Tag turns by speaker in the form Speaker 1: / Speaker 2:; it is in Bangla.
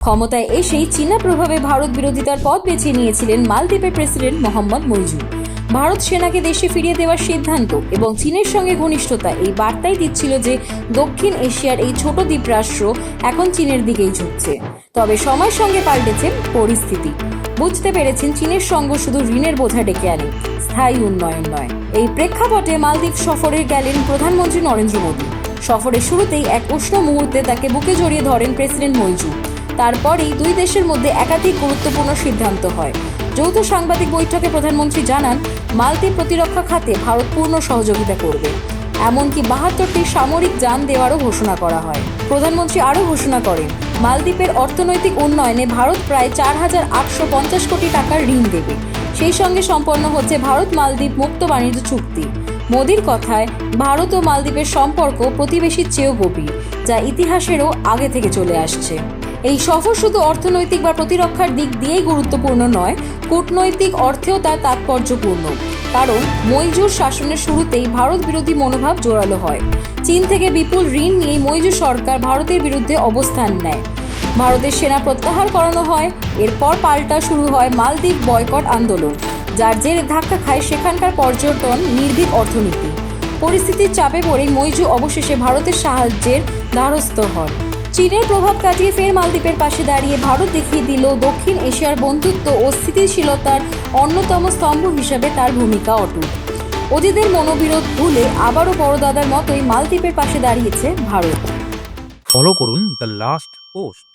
Speaker 1: ক্ষমতায় এসেই চীনা প্রভাবে ভারত বিরোধিতার পথ বেছে নিয়েছিলেন মালদ্বীপের প্রেসিডেন্ট মোহাম্মদ মইজু। ভারত সেনাকে দেশে ফিরিয়ে দেওয়ার সিদ্ধান্ত এবং চীনের সঙ্গে ঘনিষ্ঠতা এই বার্তাই দিচ্ছিল যে দক্ষিণ এশিয়ার এই ছোট দ্বীপরাষ্ট্র এখন চীনের দিকেই ঝুঁকছে। তবে সময়ের সঙ্গে পাল্টেছে পরিস্থিতি। বুঝতে পেরেছেন চীনের সঙ্গ শুধু ঋণের বোঝা ডেকে আনে, স্থায়ী উন্নয়ন নয়। এই প্রেক্ষাপটে মালদ্বীপ সফরে গেলেন প্রধানমন্ত্রী নরেন্দ্র মোদী। সফরের শুরুতেই এক উষ্ণ মুহূর্তে তাকে বুকে জড়িয়ে ধরেন প্রেসিডেন্ট মইজু। তারপরেই দুই দেশের মধ্যে একাধিক গুরুত্বপূর্ণ সিদ্ধান্ত হয়। যৌথ সাংবাদিক বৈঠকে প্রধানমন্ত্রী জানান, মালদ্বীপ প্রতিরক্ষা খাতে ভারত পূর্ণ সহযোগিতা করবে। এমনকি ৭২টি সামরিক যান দেওয়ারও ঘোষণা করা হয়। প্রধানমন্ত্রী আরও ঘোষণা করেন, মালদ্বীপের অর্থনৈতিক উন্নয়নে ভারত প্রায় ৪,৮৫০ কোটি টাকার ঋণ দেবে। সেই সঙ্গে সম্পন্ন হচ্ছে ভারত মালদ্বীপ মুক্ত বাণিজ্য চুক্তি। মোদির কথায়, ভারত ও মালদ্বীপের সম্পর্ক প্রতিবেশীর চেয়েও গভীর, যা ইতিহাসেরও আগে থেকে চলে আসছে। এই সফর শুধু অর্থনৈতিক বা প্রতিরক্ষার দিক দিয়েই গুরুত্বপূর্ণ নয়, কূটনৈতিক অর্থেও তার তাৎপর্যপূর্ণ। কারণ মইজুর শাসনের শুরুতেই ভারত বিরোধী মনোভাব জোরালো হয়। চীন থেকে বিপুল ঋণ নিয়ে মইজু সরকার ভারতের বিরুদ্ধে অবস্থান নেয়। ভারতের সেনা প্রত্যাহার করানো হয়। এরপর পাল্টা শুরু হয় মালদ্বীপ বয়কট আন্দোলন, যার জেরে ধাক্কা খায় সেখানকার পর্যটন, নির্ভীক অর্থনীতি। পরিস্থিতির চাপে পড়ে মইজু অবশেষে ভারতের সাহায্যের দ্বারস্থ হন। চীনের প্রভাব কাটিয়ে ফের মালদ্বীপের পাশে দাঁড়িয়ে ভারত দেখিয়ে দিল দক্ষিণ এশিয়ার বন্ধুত্ব ও স্থিতিশীলতার অন্যতম স্তম্ভ হিসাবে তার ভূমিকা অটুট। অতীতের মনোবিরোধ ভুলে আবারও বড়দাদার মতোই মালদ্বীপের পাশে দাঁড়িয়েছে ভারত।
Speaker 2: ফলো করুন দ্য লাস্ট পোস্ট।